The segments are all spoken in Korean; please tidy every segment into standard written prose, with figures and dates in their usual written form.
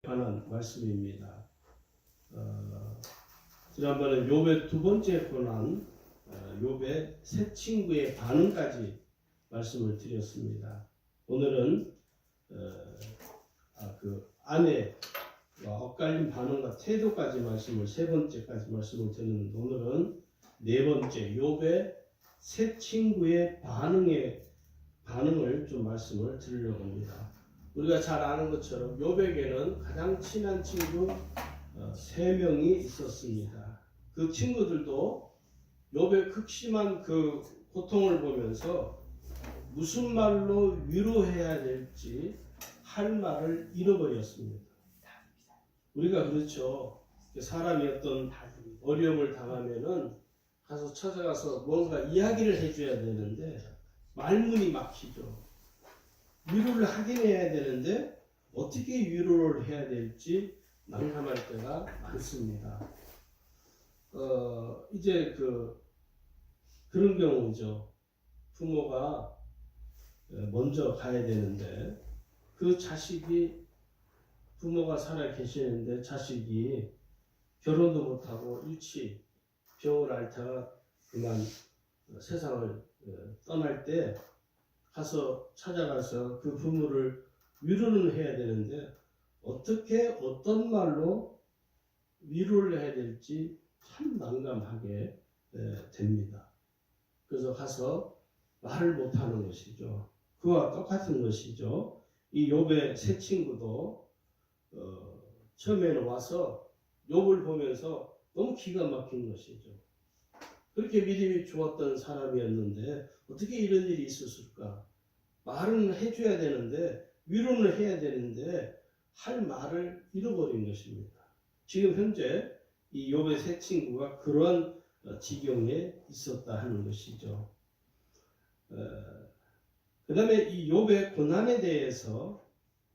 관한 말씀입니다. 지난번에 욥의 두 번째 고난, 욥의 새 친구의 반응까지 말씀을 드렸습니다. 오늘은 그 아내와 엇갈린 반응과 태도까지 세 번째까지 말씀을 드리는데, 오늘은 네 번째 욥의 새 친구의 반응을 좀 말씀을 드리려고 합니다. 우리가 잘 아는 것처럼 욥에게는 가장 친한 친구 세 명이 있었습니다. 그 친구들도 욥의 극심한 그 고통을 보면서 무슨 말로 위로해야 될지 할 말을 잃어버렸습니다. 우리가 그렇죠. 사람이 어떤 어려움을 당하면은 가서 찾아가서 뭔가 이야기를 해줘야 되는데 말문이 막히죠. 위로를 하긴 해야 되는데 어떻게 위로를 해야 될지 난감할 때가 많습니다. 이제 그런 경우죠. 부모가 먼저 가야 되는데 그 자식이, 부모가 살아 계시는데 자식이 결혼도 못하고 일치 병을 앓다가 그만 세상을 떠날 때 찾아가서 그 부모를 위로는 해야 되는데 어떤 말로 위로를 해야 될지 참 난감하게 됩니다. 그래서 가서 말을 못하는 것이죠. 그와 똑같은 것이죠. 이 욥의 새 친구도 처음에는 와서 욥을 보면서 너무 기가 막힌 것이죠. 그렇게 믿음이 좋았던 사람이었는데 어떻게 이런 일이 있었을까? 말은 해줘야 되는데, 위로는 해야 되는데 할 말을 잃어버린 것입니다. 지금 현재 이 욥의 새 친구가 그러한 지경에 있었다 하는 것이죠. 그 다음에 이 욥의 고난에 대해서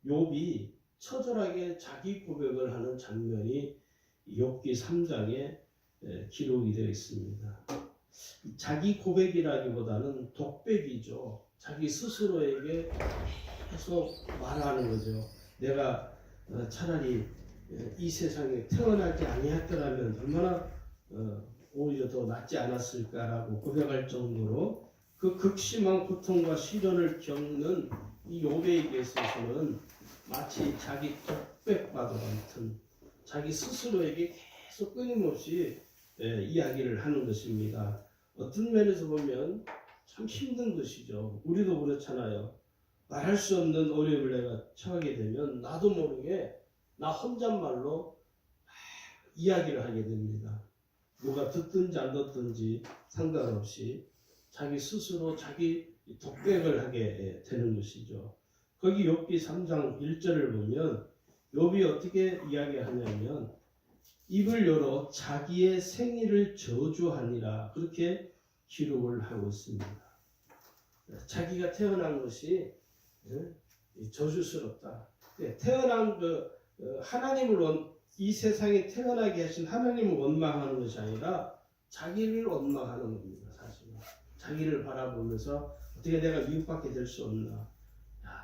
욥이 처절하게 자기 고백을 하는 장면이 욥기 3장에 기록이 되어 있습니다. 자기 고백이라기보다는 독백이죠. 자기 스스로에게 계속 말하는 거죠. 내가 차라리 이 세상에 태어나지 아니했더라면 얼마나 오히려 더 낫지 않았을까라고 고백할 정도로 그 극심한 고통과 시련을 겪는 이 욥에게 있어서는 마치 자기 독백과도 같은, 자기 스스로에게 계속 끊임없이 이야기를 하는 것입니다. 어떤 면에서 보면 참 힘든 것이죠. 우리도 그렇잖아요. 말할 수 없는 어려움을 내가 처하게 되면 나도 모르게 나 혼잣말로 이야기를 하게 됩니다. 누가 듣든지 안 듣든지 상관없이 자기 스스로 자기 독백을 하게 되는 것이죠. 거기 욥기 3장 1절을 보면 욥이 어떻게 이야기하냐면 입을 열어 자기의 생일을 저주하니라, 그렇게 기록을 하고 있습니다. 자기가 태어난 것이 저주스럽다. 태어난 이 세상에 태어나게 하신 하나님을 원망하는 것이 아니라 자기를 원망하는 겁니다. 사실은 자기를 바라보면서 어떻게 내가 미움받게 될 수 없나,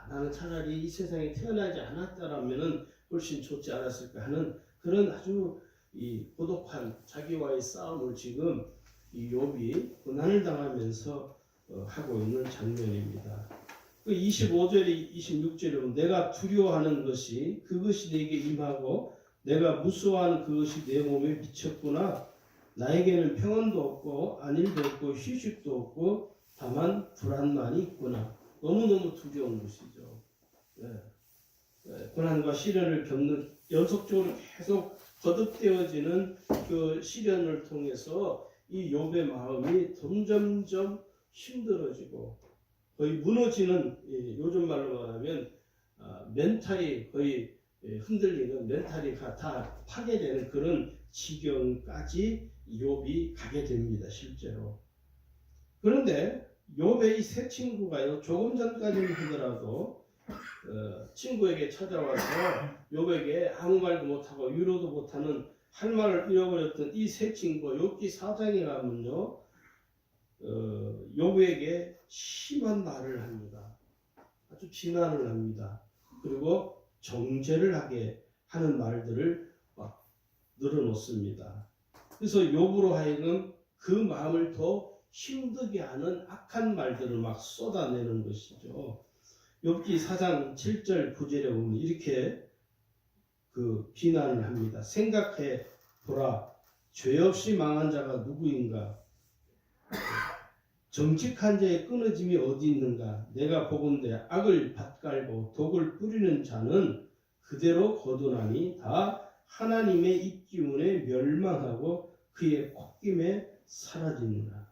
나는 차라리 이 세상에 태어나지 않았다라면 훨씬 좋지 않았을까 하는 그런 아주 이 고독한 자기와의 싸움을 지금 이 욥이 고난을 당하면서 하고 있는 장면입니다. 그 25절에 26절에 보면 내가 두려워하는 것이 그것이 내게 임하고 내가 무서워하는 그것이 내 몸에 미쳤구나. 나에게는 평안도 없고 안일도 없고 휴식도 없고 다만 불안만이 있구나. 너무너무 두려운 것이죠. 고난과 시련을 겪는, 연속적으로 계속 거듭되어지는 그 시련을 통해서 이 욥의 마음이 점점점 힘들어지고 거의 무너지는, 요즘 말로 말하면 멘탈이 거의 흔들리는, 멘탈이 다 파괴되는 그런 지경까지 욥이 가게 됩니다. 실제로. 그런데 욥의 이 새 친구가요, 조금 전까지는 하더라도 친구에게 찾아와서 욥에게 아무 말도 못하고 위로도 못하는, 할 말을 잃어버렸던 이 새 친구가 욥기 4장에 가면요, 욥에게 심한 말을 합니다. 아주 비난을 합니다. 그리고 정죄를 하게 하는 말들을 막 늘어놓습니다. 그래서 욥으로 하여금 그 마음을 더 힘들게 하는 악한 말들을 막 쏟아내는 것이죠. 욥기 4장 7절 9절에 보면 이렇게 그 비난을 합니다. 생각해 보라, 죄 없이 망한 자가 누구인가? 정직한 자의 끊어짐이 어디 있는가? 내가 보건대 악을 밭갈고 독을 뿌리는 자는 그대로 거두나니 다 하나님의 입기운에 멸망하고 그의 콧김에 사라지느라.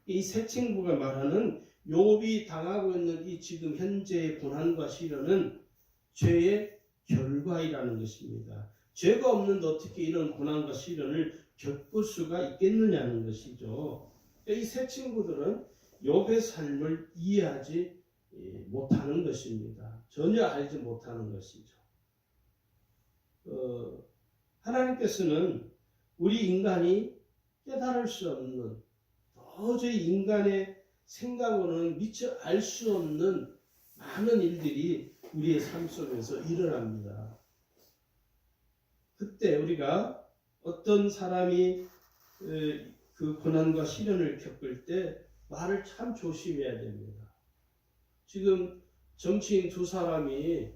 이 세 친구가 말하는 욥이 당하고 있는 이 지금 현재의 고난과 시련은 죄의 결과이라는 것입니다. 죄가 없는데 어떻게 이런 고난과 시련을 겪을 수가 있겠느냐는 것이죠. 이 세 친구들은 욥의 삶을 이해하지 못하는 것입니다. 전혀 알지 못하는 것이죠. 하나님께서는 우리 인간이 깨달을 수 없는, 도저히 인간의 생각으로는 미처 알 수 없는 많은 일들이 우리의 삶 속에서 일어납니다. 그때 우리가 어떤 사람이 그 고난과 시련을 겪을 때 말을 참 조심해야 됩니다. 지금 정치인 두 사람이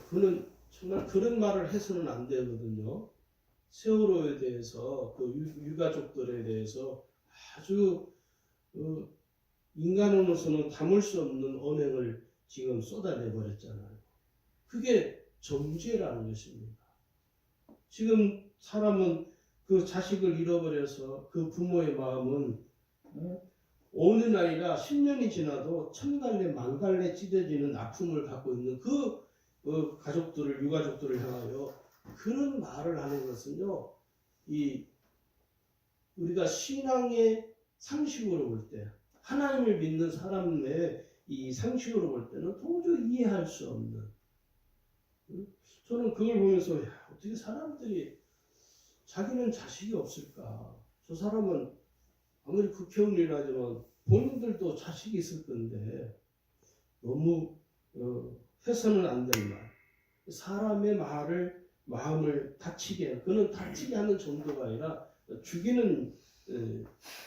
그는 정말 그런 말을 해서는 안 되거든요. 세월호에 대해서 그 유가족들에 대해서 아주 인간으로서는 담을 수 없는 언행을 지금 쏟아내 버렸잖아요. 그게 정죄라는 것입니다. 지금 사람은 그 자식을 잃어버려서 그 부모의 마음은 어느 날이나 10년이 지나도 천갈래 만갈래 찢어지는 아픔을 갖고 있는 그 가족들을, 유가족들을 향하여 그런 말을 하는 것은요, 우리가 신앙의 상식으로 볼 때, 하나님을 믿는 사람의 이 상식으로 볼 때는 도저히 이해할 수 없는, 저는 그걸 보면서 어떻게 사람들이 자기는 자식이 없을까? 저 사람은 아무리 국회의원 일하지만 본인들도 자식이 있을 건데 너무 해서는 안 될 말, 사람의 마음을 다치게, 그는 다치게 하는 정도가 아니라 죽이는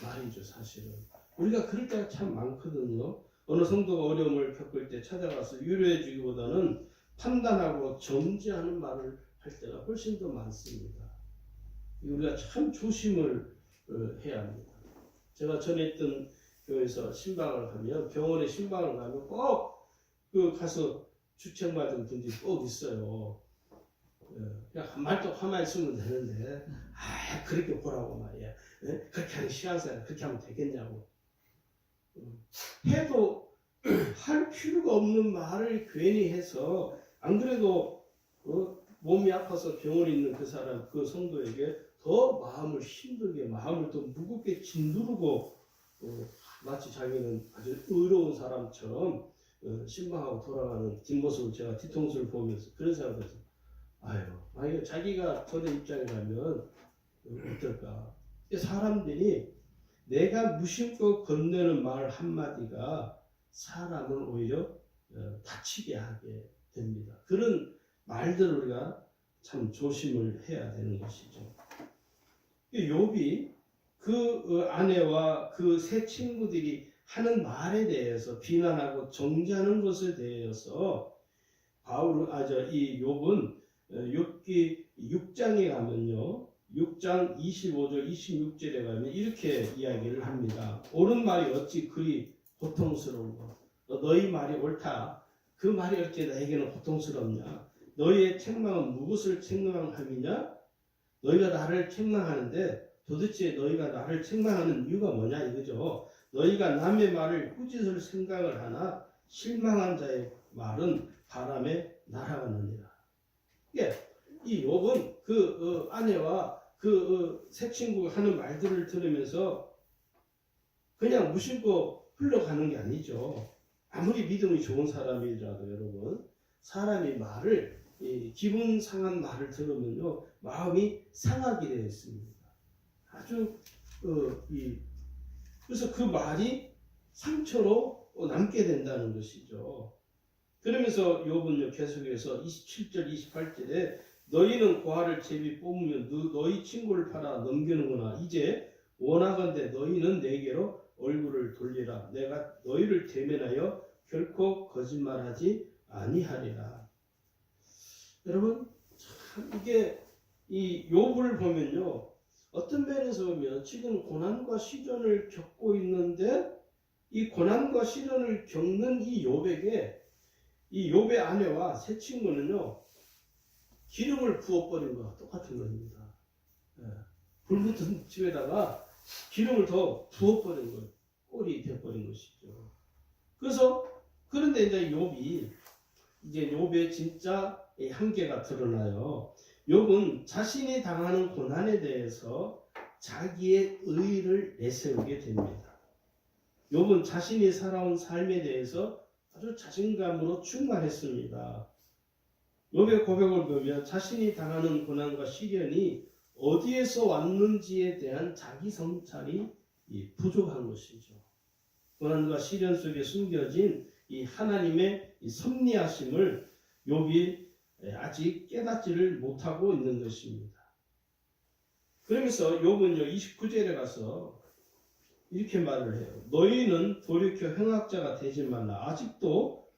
말이죠. 사실은 우리가 그럴 때가 참 많거든요. 어느 성도가 어려움을 겪을 때 찾아가서 위로해 주기보다는 판단하고 정죄하는 말을 할 때가 훨씬 더 많습니다. 우리가 참 조심을 해야 합니다. 제가 전에 있던 교회에서 신방을 하면, 병원에 신방을 가면 꼭 그 가서 주청받은 분들이 꼭 있어요. 그냥 한 말 쓰면 되는데, 그렇게 보라고 말이야. 그렇게 하는 신앙생활 그렇게 하면 되겠냐고. 해도 할 필요가 없는 말을 괜히 해서, 안 그래도 몸이 아파서 병원에 있는 그 사람, 그 성도에게 더 마음을 힘들게, 마음을 더 무겁게 짓누르고, 마치 자기는 아주 의로운 사람처럼 신방하고 돌아가는 뒷모습을 제가 뒤통수를 보면서 그런 생각을 해서, 만약에 자기가 저의 입장이라면 어떨까? 사람들이 내가 무심코 건네는 말 한마디가 사람을 오히려 다치게 하게 됩니다. 그런 말들을 우리가 참 조심을 해야 되는 것이죠. 욥이 그 아내와 그 세 친구들이 하는 말에 대해서 비난하고 정죄하는 것에 대해서 이 욥은 욥기 6장에 가면요, 6장 25절 26절에 가면 이렇게 이야기를 합니다. 옳은 말이 어찌 그리 고통스러운가? 너희 말이 옳다. 그 말이 어찌 나에게는 고통스럽냐? 너희의 책망은 무엇을 책망함이냐? 너희가 나를 책망하는데 도대체 너희가 나를 책망하는 이유가 뭐냐 이거죠. 너희가 남의 말을 꾸짖을 생각을 하나 실망한 자의 말은 바람에 날아가느니라. 이 욥은 그 아내와 그 새 친구가 하는 말들을 들으면서 그냥 무심코 흘러가는 게 아니죠. 아무리 믿음이 좋은 사람이라도 여러분, 사람이 말을, 기분 상한 말을 들으면요, 마음이 상하게 되어 있습니다. 아주 그래서 그 말이 상처로 남게 된다는 것이죠. 그러면서 욥은 계속해서 27절 28절에 너희는 고아를 제비 뽑으면 너희 친구를 팔아 넘기는구나. 이제 원하건대 너희는 내게로 얼굴을 돌리라. 내가 너희를 대면하여 결코 거짓말하지 아니하리라. 여러분 참 이게 이 욥을 보면요, 어떤 면에서 보면 지금 고난과 시련을 겪고 있는데 이 고난과 시련을 겪는 이 욥에게 이 욥의 아내와 세 친구는요 기름을 부어버린 것과 똑같은 겁니다. 예. 불붙은 집에다가 기름을 더 부어버린 것, 꼴이 되어버린 것이죠. 그래서 그런데 이제 욥의 진짜 한계가 드러나요. 욥은 자신이 당하는 고난에 대해서 자기의 의의를 내세우게 됩니다. 욥은 자신이 살아온 삶에 대해서 아주 자신감으로 충만했습니다. 욥의 고백을 보면 자신이 당하는 고난과 시련이 어디에서 왔는지에 대한 자기 성찰이 부족한 것이죠. 고난과 시련 속에 숨겨진 이 하나님의 이 섭리하심을 욥이 아직 깨닫지를 못하고 있는 것입니다. 그러면서 욥은요 29절에 가서 이렇게 말을 해요. 너희는 돌이켜 행악자가 되지 말라. 아직도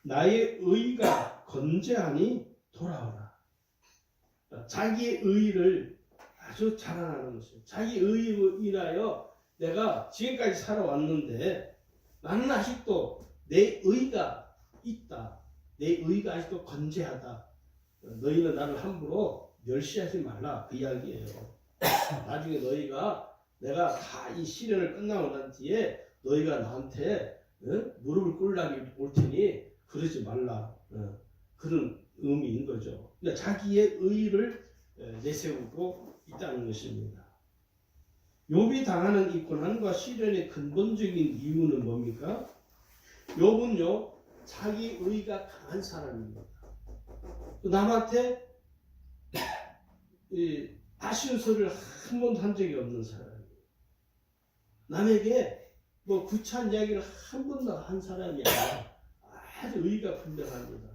나의 의가 건재하니 돌아오라. 자기의 의를 아주 자랑하는 것이에요. 자기 의로 인하여 내가 지금까지 살아왔는데 나는 아직도 내 의가 있다. 내 의가 아직도 건재하다. 너희는 나를 함부로 멸시하지 말라. 그 이야기예요. 나중에 너희가 내가 다 이 시련을 끝나고 난 뒤에 너희가 나한테 무릎을 꿇으려고 올 테니 그러지 말라. 그런 의미인 거죠. 그러니까 자기의 의를 내세우고 있다는 것입니다. 욥이 당하는 이 고난과 시련의 근본적인 이유는 뭡니까? 욥은요 자기 의가 강한 사람입니다. 남한테 아쉬운 소리를 한 번도 한 적이 없는 사람이에요. 남에게 뭐 구차한 이야기를 한 번도 한 사람이 아니라 아주 의가 분명합니다.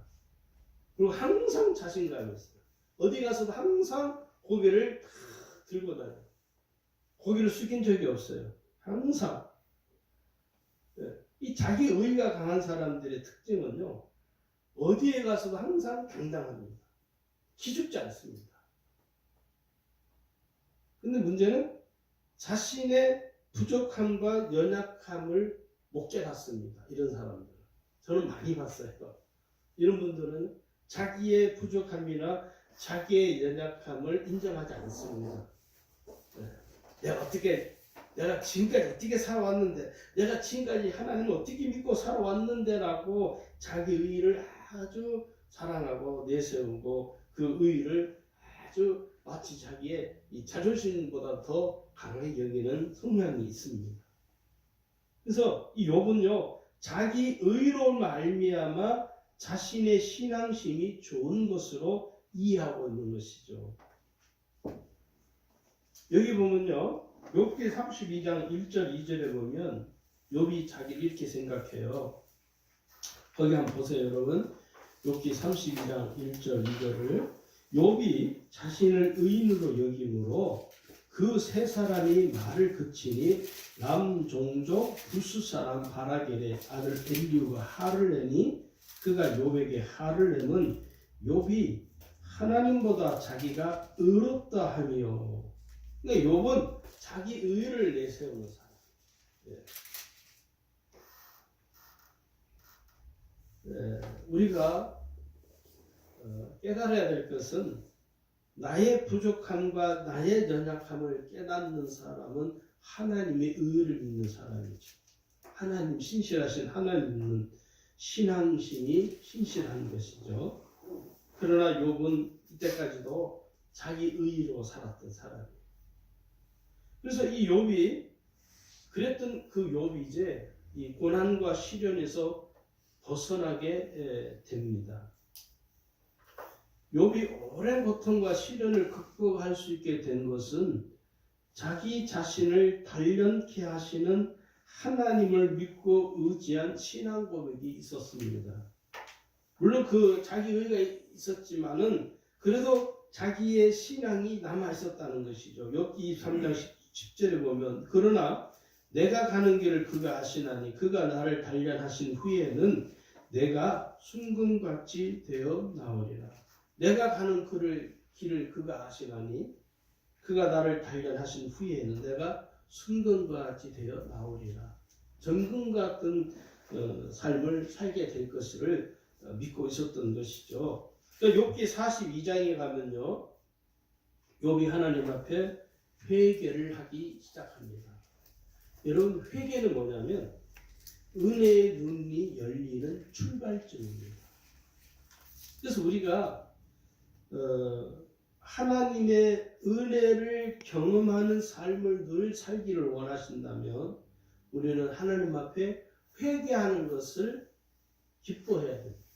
그리고 항상 자신감이 있어요. 어디 가서도 항상 고개를 다 들고 다녀요. 고개를 숙인 적이 없어요. 항상. 이 자기 의가 강한 사람들의 특징은요, 어디에 가서도 항상 당당합니다. 기죽지 않습니다. 근데 문제는 자신의 부족함과 연약함을 못 깨닫습니다. 이런 사람들. 저는 많이 봤어요. 이런 분들은 자기의 부족함이나 자기의 연약함을 인정하지 않습니다. 내가 지금까지 어떻게 살아왔는데, 내가 지금까지 하나님을 어떻게 믿고 살아왔는데 라고 자기 의의를 아주 사랑하고 내세우고 그 의의를 아주 마치 자기의 이 자존심보다 더 강하게 여기는 성향이 있습니다. 그래서 이 욥은요 자기 의로 말미암아 자신의 신앙심이 좋은 것으로 이해하고 있는 것이죠. 여기 보면요 욥기 32장 1절 2절에 보면 욥이 자기를 이렇게 생각해요. 거기 한번 보세요 여러분. 욥기 32장 1절 2절을 욥이 자신을 의인으로 여김으로 그 세 사람이 말을 그치니 남종족 부스 사람 바라겔의 아들 엘리후가 화를 내니 그가 욥에게 화를 내면 욥이 하나님보다 자기가 의롭다 하며. 그러니까 욥은 자기 의를 내세우는 사람. 우리가 깨달아야 될 것은 나의 부족함과 나의 연약함을 깨닫는 사람은 하나님의 의를 믿는 사람이죠. 하나님 신실하신 하나님 믿는 신앙심이 신실한 것이죠. 그러나 욥은 이때까지도 자기 의로 살았던 사람이에요. 그래서 이 욥이 그랬던 그 욥이 이제 이 고난과 시련에서 벗어나게 됩니다. 욥이 오랜 고통과 시련을 극복할 수 있게 된 것은 자기 자신을 단련케 하시는 하나님을 믿고 의지한 신앙 고백이 있었습니다. 물론 그 자기 의가 있었지만은 그래도 자기의 신앙이 남아 있었다는 것이죠. 욥기 23장 10절에 보면 그러나 내가 가는 길을 그가 아시나니 그가 나를 단련하신 후에는 내가 순금같이 되어 나오리라. 내가 가는 길을 그가 아시나니 그가 나를 단련하신 후에는 내가 순금과 같이 되어 나오리라. 정금 같은 삶을 살게 될 것을 믿고 있었던 것이죠. 욥기 42장에 가면요, 욥이 하나님 앞에 회개를 하기 시작합니다. 여러분, 회개는 뭐냐면 은혜의 눈이 열리는 출발점입니다. 그래서 우리가 하나님의 은혜를 경험하는 삶을 늘 살기를 원하신다면 우리는 하나님 앞에 회개하는 것을 기뻐해야 됩니다.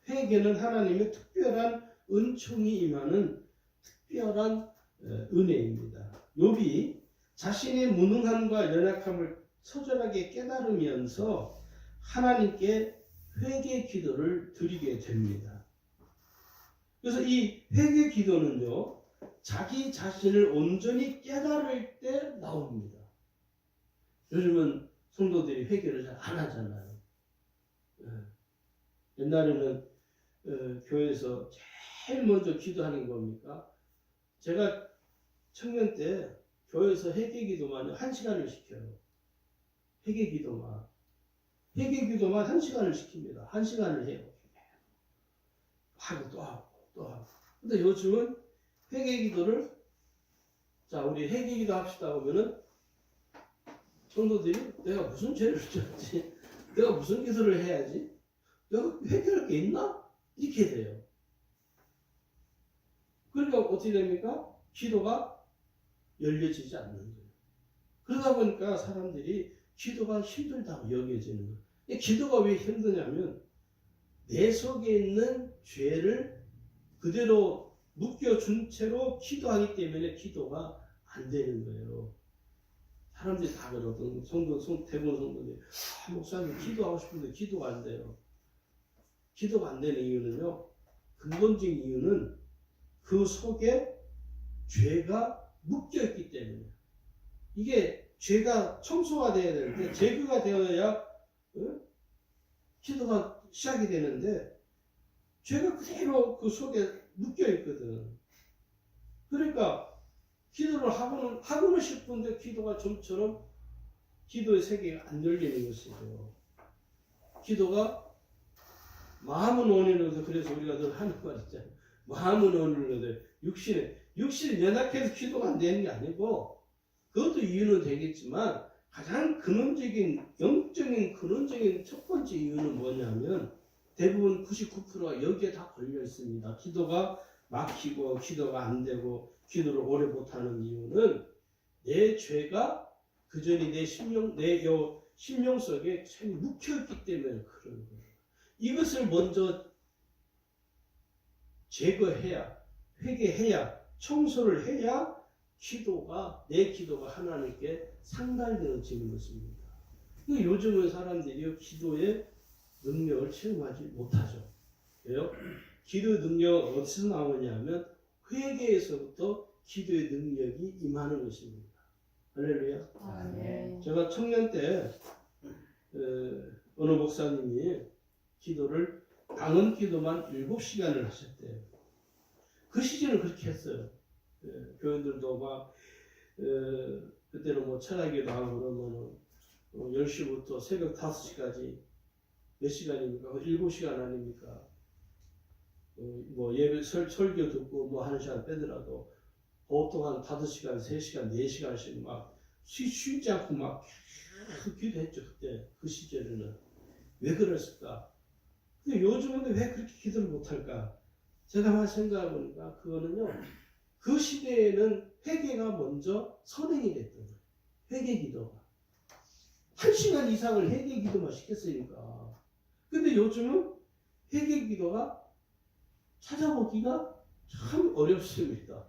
회개는 하나님의 특별한 은총이 임하는 특별한 은혜입니다. 욥이 자신의 무능함과 연약함을 처절하게 깨달으면서 하나님께 회개 기도를 드리게 됩니다. 그래서 이 회개 기도는요, 자기 자신을 온전히 깨달을 때 나옵니다. 요즘은 성도들이 회개를 잘 안 하잖아요. 옛날에는 교회에서 제일 먼저 기도하는 겁니까? 제가 청년 때 교회에서 회개 기도만 1시간을 시켜요. 회개 기도만 1시간을 시킵니다. 1시간을 해요. 하고 또 하고 또 하고. 근데 요즘은 회개 기도를, 자, 우리 회개 기도 합시다 보면은 성도들이 내가 무슨 죄를 지었지? 내가 무슨 기도를 해야지? 내가 회개할 게 있나? 이렇게 돼요. 그러니까 어떻게 됩니까? 기도가 열려지지 않는 거예요. 그러다 보니까 사람들이 기도가 힘들다고 여겨지는 거예요. 기도가 왜 힘드냐면 내 속에 있는 죄를 그대로 묶여준 채로 기도하기 때문에 기도가 안 되는 거예요. 사람들이 다 그러거든. 대부분 성도들이 목사님 기도하고 싶은데 기도가 안 돼요. 기도가 안 되는 이유는요, 근본적인 이유는 그 속에 죄가 묶여있기 때문에. 이게 죄가 청소가 돼야 되는데 제거가 되어야 기도가 시작이 되는데 죄가 그대로 그 속에 묶여있거든. 그러니까 기도를 하고는 싶은데 기도가 좀처럼 기도의 세계가 안 열리는 것이죠. 기도가 마음은 원해도, 그래서 우리가 늘 하는 말 있잖아요. 마음은 원해도 육신이 연약해서 기도가 안 되는 게 아니고, 그것도 이유는 되겠지만 가장 영적인 근원적인 첫 번째 이유는 뭐냐면 대부분 99%가 여기에 다 걸려 있습니다. 기도가 막히고 기도가 안 되고 기도를 오래 못하는 이유는 내 죄가 그전에 내 심령 속에 참 묵혀있기 때문에 그런 거예요. 이것을 먼저 제거해야, 회개해야, 청소를 해야 내 기도가 하나님께 상달되어지는 것입니다. 요즘은 사람들이 기도의 능력을 체험하지 못하죠. 왜요? 기도의 능력은 어디서 나오느냐면 회개에서부터 기도의 능력이 임하는 것입니다. 할렐루야. 아멘. 제가 청년 때 어느 목사님이 기도를 방언 기도만 7시간을 하셨대요. 그 시즌은 그렇게 했어요. 교인들도 막 그때는 뭐 철학기도 하고 그러면은 10시부터 새벽 5시까지 몇 시간입니까? 7시간 아닙니까? 뭐 예배 설교 듣고 뭐 1시간 빼더라도 보통 한 5시간, 3시간, 4시간씩 막 쉬지 않고 막 계속 기도했죠. 그때 그 시절에는. 왜 그랬을까? 근데 요즘은 왜 그렇게 기도를 못할까? 제가 막 생각해 보니까 그거는요, 그 시대에는 회개가 먼저 선행이 됐던 거예요. 회개 기도가 1시간 이상을 회개 기도만 시켰으니까. 근데 요즘은 회개 기도가 찾아보기가 참 어렵습니다.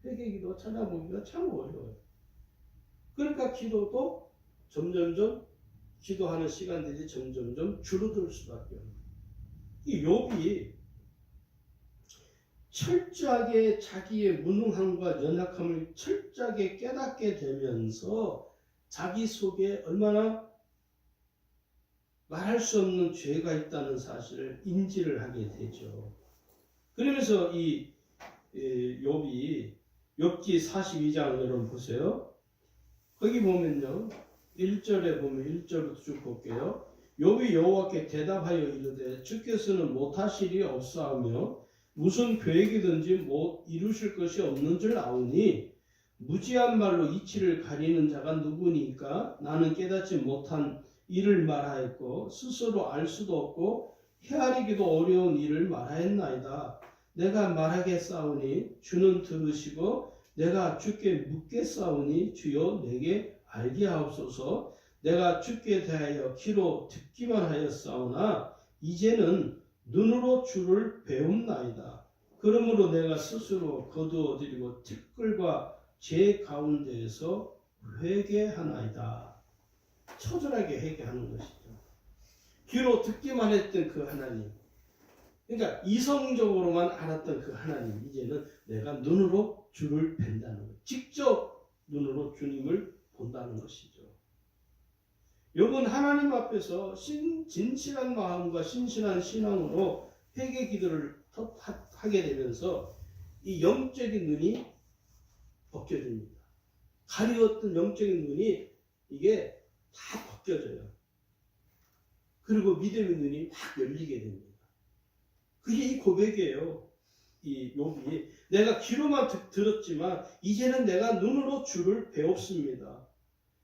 회개 기도가 찾아보기가 참 어려워요. 그러니까 기도도 점점점 기도하는 시간들이 점점점 줄어들 수밖에 없어요. 이 욥이 철저하게 자기의 무능함과 연약함을 철저하게 깨닫게 되면서 자기 속에 얼마나 말할 수 없는 죄가 있다는 사실을 인지를 하게 되죠. 그러면서 이 욥이 욥기 42장 여러분 보세요. 거기 보면요. 1절에 보면 1절부터 쭉 볼게요. 욥이 여호와께 대답하여 이르되 주께서는 못하실 일이 없사하며 무슨 계획이든지 못 이루실 것이 없는 줄 아오니 무지한 말로 이치를 가리는 자가 누구니까 나는 깨닫지 못한 일을 말하였고 스스로 알 수도 없고 헤아리기도 어려운 일을 말하였나이다. 내가 말하겠사오니 주는 들으시고 내가 주께 묻겠사오니 주여 내게 알게 하옵소서. 내가 주께 대하여 귀로 듣기만 하였사오나 이제는 눈으로 주를 배움나이다. 그러므로 내가 스스로 거두어드리고 티끌과 제 가운데에서 회개하나이다. 처절하게 회개하는 것이죠. 귀로 듣기만 했던 그 하나님, 그러니까 이성적으로만 알았던 그 하나님, 이제는 내가 눈으로 주를 뵌다는 거예요. 직접 눈으로 주님을 본다는 것이죠. 욥은 하나님 앞에서 진실한 마음과 신실한 신앙으로 회개 기도를 하게 되면서 이 영적인 눈이 벗겨집니다. 가리웠던 영적인 눈이 이게 다 벗겨져요. 그리고 믿음의 눈이 확 열리게 됩니다. 그게 이 고백이에요. 이 욥이 내가 귀로만 들었지만 이제는 내가 눈으로 주를 배웠습니다.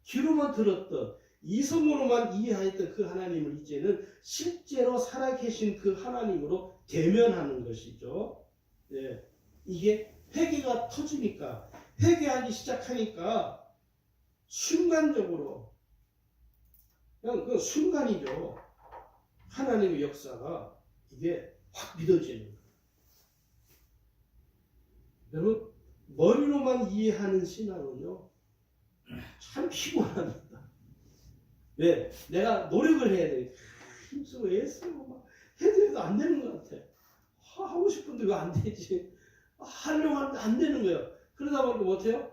귀로만 들었던 이성으로만 이해했던 그 하나님을 이제는 실제로 살아계신 그 하나님으로 대면하는 것이죠. 네. 이게 회개가 터지니까, 회개하기 시작하니까 순간적으로, 그냥 그 순간이죠. 하나님의 역사가 이게 확 믿어지는 거예요. 여러분, 머리로만 이해하는 신앙은요, 참 피곤합니다. 왜? 내가 노력을 해야 돼. 힘쓰고 애쓰고 막 해도 안 되는 것 같아. 하고 싶은데 왜 안 되지? 하려고 하는데 안 되는 거예요. 그러다 보니까 못해요?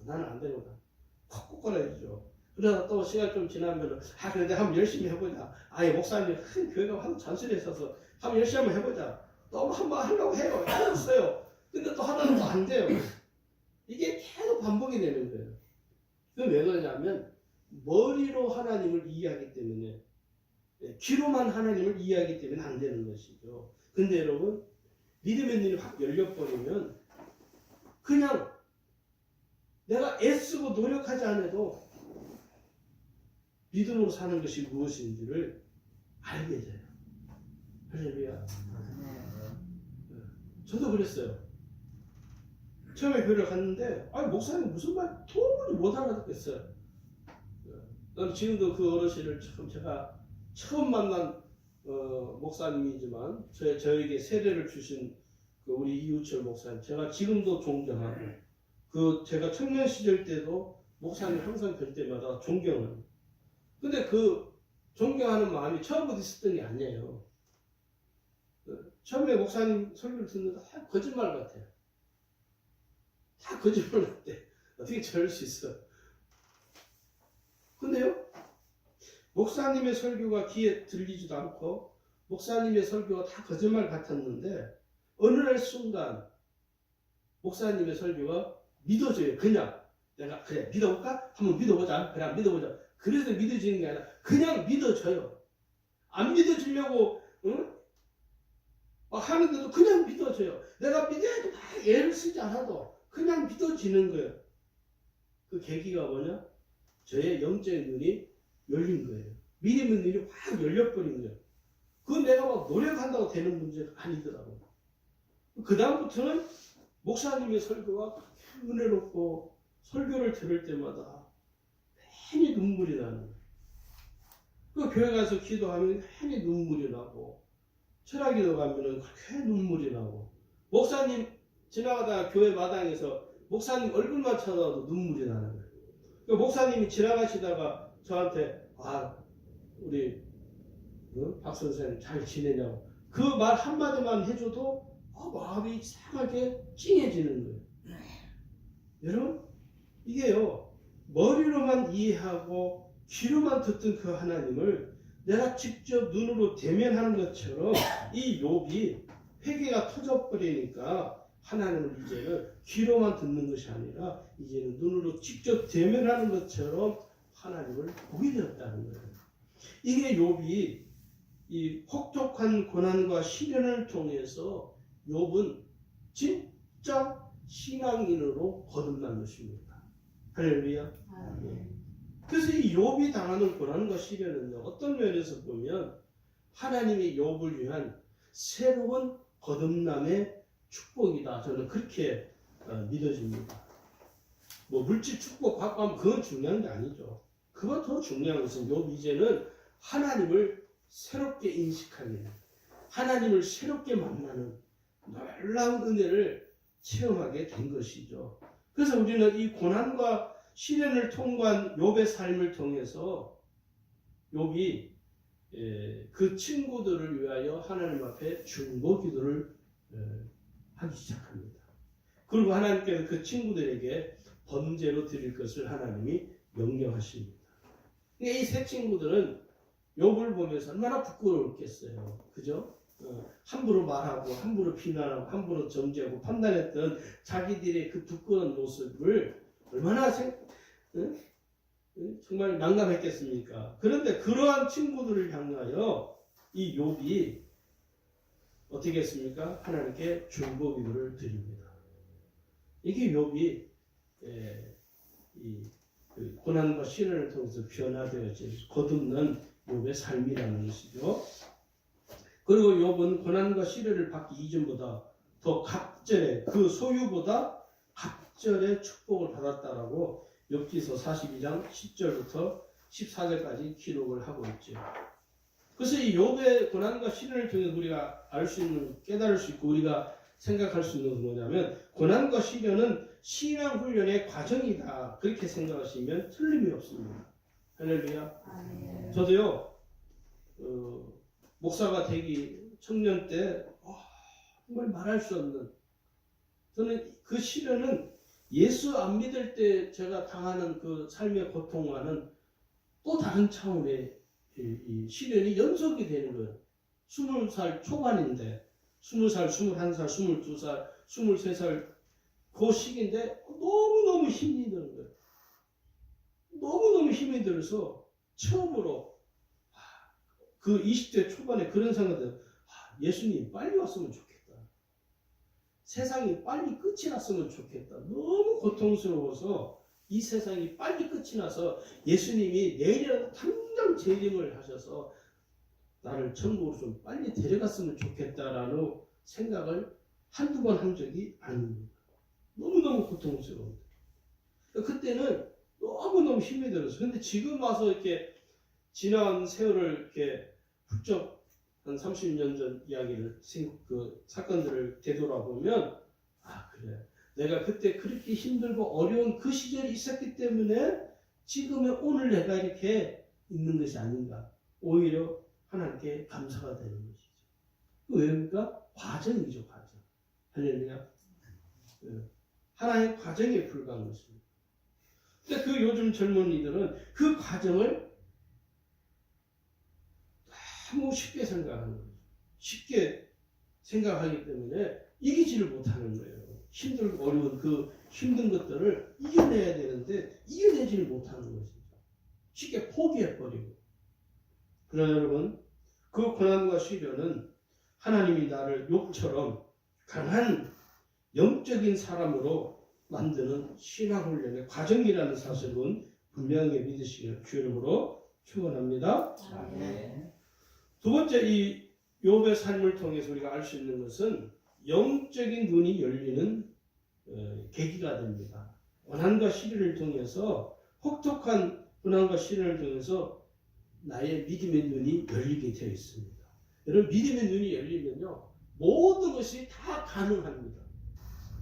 나는 안 되거든. 콕 꺼내야죠. 그러다 또 시간 좀 지나면 그래도 한번 열심히 해보자. 목사님 큰 교회가 하도 잔소리 했어서 한번 열심히 한번 해보자. 또 한번 하려고 해요. 했어요. 근데 또 하다가 또 안 돼요. 이게 계속 반복이 되는 거예요. 그게 왜 그러냐면 머리로 하나님을 이해하기 때문에, 귀로만 하나님을 이해하기 때문에 안 되는 것이죠. 근데 여러분, 믿음의 눈이 확 열려버리면 그냥 내가 애쓰고 노력하지 않아도 믿음으로 사는 것이 무엇인지를 알게 돼요. 할렐루야. 저도 그랬어요. 처음에 교회를 갔는데 목사님 무슨 말 도무지 못 알아듣겠어요. 나는 지금도 그 어르신을 제가 처음 만난 목사님이지만 저에게 세례를 주신 그 우리 이우철 목사님, 제가 지금도 존경하고, 그 제가 청년 시절 때도 목사님 항상 뵐 때마다 존경을. 근데 그 존경하는 마음이 처음부터 있었던 게 아니에요. 처음에 목사님 설교를 듣는데 다 거짓말 같아요. 다 거짓말 같아. 어떻게 저럴 수 있어? 근데요, 목사님의 설교가 귀에 들리지도 않고 목사님의 설교가 다 거짓말 같았는데 어느 날 순간 목사님의 설교가 믿어져요. 그냥 내가 그래 믿어볼까? 한번 믿어보자. 그래 믿어보자. 그래서 믿어지는 게 아니라 그냥 믿어져요. 안 믿어지려고 하는데도 그냥 믿어져요. 내가 믿어야지 막 애를 쓰지 않아도 그냥 믿어지는 거예요. 그 계기가 뭐냐? 저의 영적인 눈이 열린 거예요. 믿음의 눈이 확 열려버린 거예요. 그건 내가 막 노력한다고 되는 문제가 아니더라고요. 그 다음부터는 목사님의 설교가 그렇게 은혜롭고 설교를 들을 때마다 괜히 눈물이 나는 거예요. 그 교회 가서 기도하면 괜히 눈물이 나고, 철학기도 가면은 그렇게 눈물이 나고, 목사님 지나가다가 교회 마당에서 목사님 얼굴만 쳐다봐도 눈물이 나는 거예요. 그 목사님이 지나가시다가 저한테 우리 박 선생님 잘 지내냐고 그 말 한마디만 해줘도 마음이 이상하게 찡해지는 거예요. 여러분 이게요 머리로만 이해하고 귀로만 듣던 그 하나님을 내가 직접 눈으로 대면하는 것처럼 이 욥이 회개가 터져버리니까 하나님을 이제는 귀로만 듣는 것이 아니라 이제는 눈으로 직접 대면하는 것처럼 하나님을 보게 되었다는 거예요. 이게 욥이 이 혹독한 고난과 시련을 통해서 욥은 진짜 신앙인으로 거듭난 것입니다. 할렐루야. 그래서 이 욥이 당하는 고난과 시련은요, 어떤 면에서 보면 하나님이 욥을 위한 새로운 거듭남의 축복이다. 저는 그렇게 믿어집니다. 뭐 물질 축복 받고 하면 그건 중요한 게 아니죠. 그보다 더 중요한 것은 욥이 이제는 하나님을 새롭게 인식하는, 하나님을 새롭게 만나는 놀라운 은혜를 체험하게 된 것이죠. 그래서 우리는 이 고난과 시련을 통과한 욥의 삶을 통해서 욥이 그 친구들을 위하여 하나님 앞에 중보 기도를 하기 시작합니다. 그리고 하나님께서 그 친구들에게 번제로 드릴 것을 하나님이 명령하십니다. 이 세 친구들은 욥을 보면서 얼마나 부끄러웠겠어요. 그죠? 함부로 말하고 함부로 비난하고 함부로 정죄하고 판단했던 자기들의 그 부끄러운 모습을 얼마나 정말 난감했겠습니까? 그런데 그러한 친구들을 향하여 이 욥이 어떻게 했습니까? 하나님께 중보 기도를 드립니다. 이게 욥이 그 고난과 시련을 통해서 변화되어진 거듭난 욥의 삶이라는 것이죠. 그리고 욥은 고난과 시련을 받기 이전보다 더 갑절의 그 소유보다 갑절의 축복을 받았다라고 욥기서 42장 10절부터 14절까지 기록을 하고 있죠. 그래서 이 욥의 고난과 시련을 통해 우리가 알 수 있는, 깨달을 수 있고 우리가 생각할 수 있는 것은 뭐냐면 고난과 시련은 신앙 훈련의 과정이다. 그렇게 생각하시면 틀림이 없습니다. 할렐루야. 저도요 목사가 되기 청년 때 정말 말할 수 없는, 저는 그 시련은 예수 안 믿을 때 제가 당하는 그 삶의 고통과는 또 다른 차원의 이 시련이 연속이 되는 거예요. 20살 초반인데 20살, 21살, 22살, 23살 그 시기인데 너무너무 힘이 드는 거예요. 너무너무 힘이 들어서 처음으로 그 20대 초반에 그런 생각들, 예수님 빨리 왔으면 좋겠다. 세상이 빨리 끝이 났으면 좋겠다. 너무 고통스러워서 이 세상이 빨리 끝이 나서 예수님이 내일이라도 당장 재림을 하셔서 나를 천국으로 좀 빨리 데려갔으면 좋겠다라는 생각을 한두 번 한 적이 아닙니다. 너무너무 고통스러운데. 그때는 너무너무 힘이 들었어요. 근데 지금 와서 이렇게 지난 세월을 이렇게 훌쩍 한 30년 전 이야기를, 그 사건들을 되돌아보면, 그래. 내가 그때 그렇게 힘들고 어려운 그 시절이 있었기 때문에 지금의 오늘 내가 이렇게 있는 것이 아닌가. 오히려 하나님께 감사가 되는 것이죠. 왜입니까? 과정이죠, 과정. 할렐루야. 하나의 과정에 불과한 것입니다. 근데 그 요즘 젊은이들은 그 과정을 너무 쉽게 생각하는 거예요. 쉽게 생각하기 때문에 이기지를 못하는 거예요. 힘들고 어려운 그 힘든 것들을 이겨내야 되는데 이겨내지를 못하는 것이죠. 쉽게 포기해버리고. 그러나 여러분, 그 고난과 시련은 하나님이 나를 욥처럼 강한 영적인 사람으로 만드는 신앙훈련의 과정이라는 사실은 분명히 믿으시길 주님으로 축원합니다. 두 번째, 이 욥의 삶을 통해서 우리가 알 수 있는 것은 영적인 눈이 열리는 계기가 됩니다. 고난과 시련을 통해서, 혹독한 고난과 시련을 통해서 나의 믿음의 눈이 열리게 되어 있습니다. 여러분, 믿음의 눈이 열리면요 모든 것이 다 가능합니다.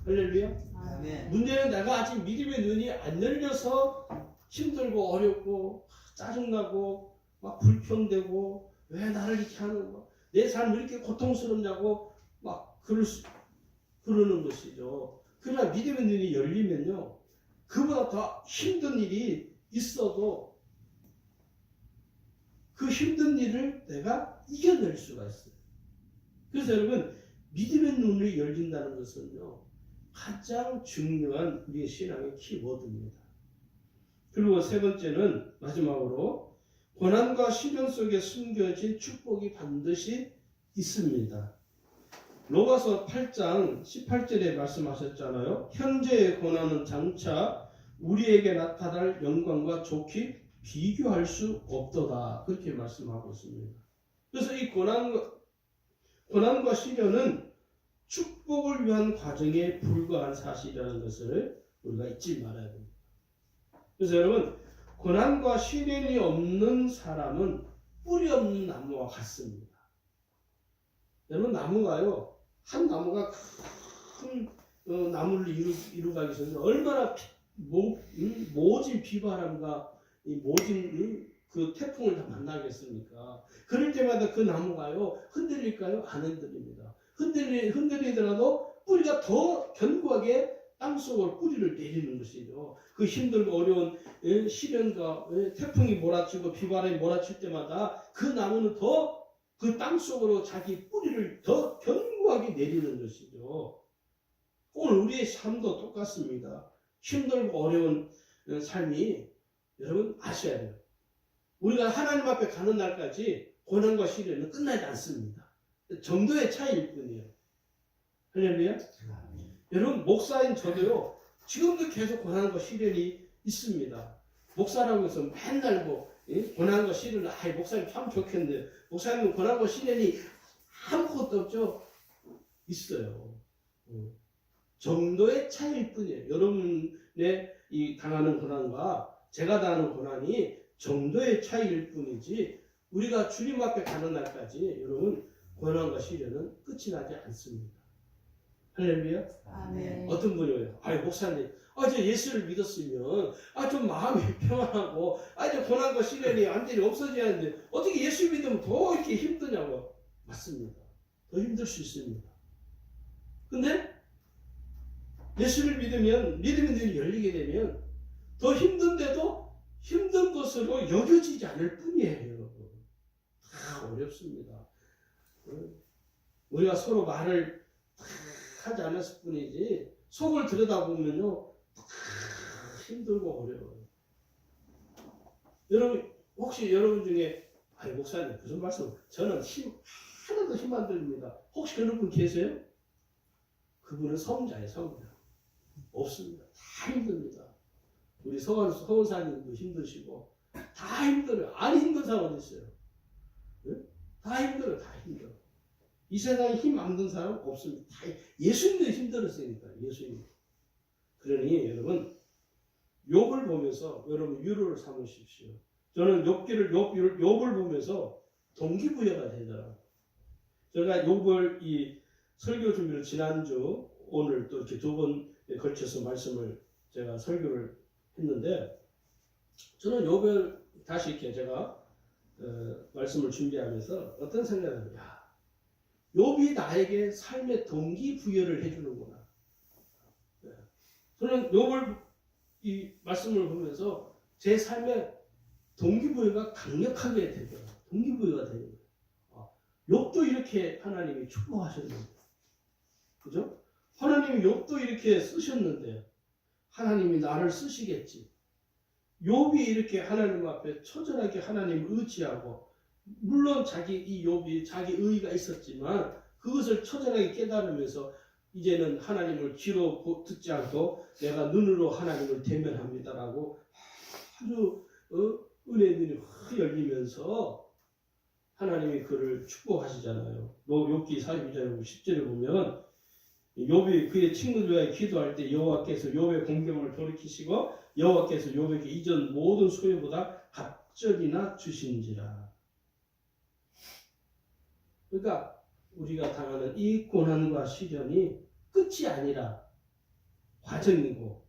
할렐루야. 아멘. 문제는 내가 아직 믿음의 눈이 안 열려서 힘들고 어렵고 짜증나고 막 불평되고 왜 나를 이렇게 하는 거? 내 삶이 이렇게 고통스럽냐고 막 그러는 것이죠. 그러나 믿음의 눈이 열리면요, 그보다 더 힘든 일이 있어도 그 힘든 일을 내가 이겨낼 수가 있어요. 그래서 여러분, 믿음의 눈이 열린다는 것은요, 가장 중요한 우리의 신앙의 키워드입니다. 그리고 세 번째는 마지막으로 고난과 시련 속에 숨겨진 축복이 반드시 있습니다. 로마서 8장 18절에 말씀하셨잖아요. 현재의 고난은 장차 우리에게 나타날 영광과 좋게 비교할 수 없도다. 그렇게 말씀하고 있습니다. 그래서 이 고난과 시련은 축복을 위한 과정에 불과한 사실이라는 것을 우리가 잊지 말아야 됩니다. 그래서 여러분, 고난과 시련이 없는 사람은 뿌리 없는 나무와 같습니다. 여러분, 나무가요, 한 나무가 큰 나무를 이루가기 전에 얼마나 모진 비바람과 모진 그 태풍을 다 만나겠습니까? 그럴 때마다 그 나무가요, 흔들릴까요? 안 흔들립니다. 흔들리더라도 뿌리가 더 견고하게 땅속으로 뿌리를 내리는 것이죠. 그 힘들고 어려운 시련과 태풍이 몰아치고 비바람이 몰아칠 때마다 그 나무는 더 그 땅속으로 자기 뿌리를 더 견고하게 내리는 것이죠. 오늘 우리의 삶도 똑같습니다. 힘들고 어려운 삶이 여러분 아셔야 돼요. 우리가 하나님 앞에 가는 날까지 고난과 시련은 끝나지 않습니다. 정도의 차이일 뿐이에요. 할렐루야. 여러분, 목사인 저도요, 지금도 계속 고난과 시련이 있습니다. 목사라고 해서 맨날 고난과 시련을, 목사님 참 좋겠네요. 목사님은 고난과 시련이 아무것도 없죠? 있어요. 정도의 차이일 뿐이에요. 여러분의 이 당하는 고난과 제가 당하는 고난이 정도의 차이일 뿐이지, 우리가 주님 앞에 가는 날까지 여러분, 고난과 시련은 끝이 나지 않습니다. 할렐루야. 아멘. 어떤 분이 목사님, 저 예수를 믿었으면 좀 마음이 평안하고 이제 고난과 시련이 완전히 없어져야 하는데 어떻게 예수 믿으면 더 이렇게 힘드냐고. 맞습니다. 더 힘들 수 있습니다. 근데 예수를 믿으면, 믿음의 눈이 열리게 되면 더 힘든데도 힘든 것으로 여겨지지 않을 뿐이에요, 여러분. 다 어렵습니다. 우리가 서로 말을 하지 않았을 뿐이지, 속을 들여다보면요, 힘들고 어려워요. 여러분, 혹시 여러분 중에, 목사님, 무슨 말씀? 저는 하나도 힘 안 들립니다. 혹시 그런 분 계세요? 그분은 성자예요, 성자. 없습니다. 다 힘듭니다. 우리 서원사님도 힘드시고, 다 힘들어요. 안 힘든 사람 어디 있어요? 네? 다 힘들어요, 다 힘들어요. 이 세상에 힘 안 든 사람 없습니다. 다 예수님도 힘들었으니까, 예수님. 그러니 여러분, 욥을 보면서 여러분 위로를 삼으십시오. 저는 욥을 보면서 동기부여가 되더라고요. 제가 욥을 이 설교 준비를 지난주, 오늘 또 이렇게 두 번에 걸쳐서 말씀을 제가 설교를 했는데, 저는 욥을 다시 이렇게 제가 말씀을 준비하면서 어떤 생각을 해요? 욥이 나에게 삶의 동기부여를 해주는구나. 저는 욥을 이 말씀을 보면서 제 삶의 동기부여가 강력하게 되더라고요. 동기부여가 되는 거예요. 욥도 이렇게 하나님이 축복하셨는데, 그죠? 하나님이 욥도 이렇게 쓰셨는데 하나님이 나를 쓰시겠지. 욥이 이렇게 하나님 앞에 처절하게 하나님을 의지하고, 물론 이 욥이 자기 의의가 있었지만 그것을 처절하게 깨달으면서 이제는 하나님을 귀로 듣지 않고 내가 눈으로 하나님을 대면합니다라고 아주 은혜의 눈이 확 열리면서 하나님이 그를 축복하시잖아요. 욥기 42장 10절에 보면 욥이 그의 친구들 위하여 기도할 때 여호와께서 욥의 공경을 돌이키시고 여호와께서 욥에게 이전 모든 소유보다 갑절이나 주신지라. 그러니까 우리가 당하는 이 고난과 시련이 끝이 아니라 과정이고,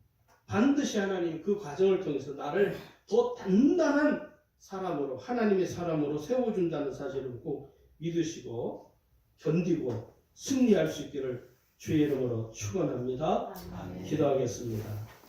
반드시 하나님 그 과정을 통해서 나를 더 단단한 사람으로 하나님의 사람으로 세워준다는 사실을 꼭 믿으시고 견디고 승리할 수 있기를 주의 이름으로 축원합니다. 아멘. 기도하겠습니다.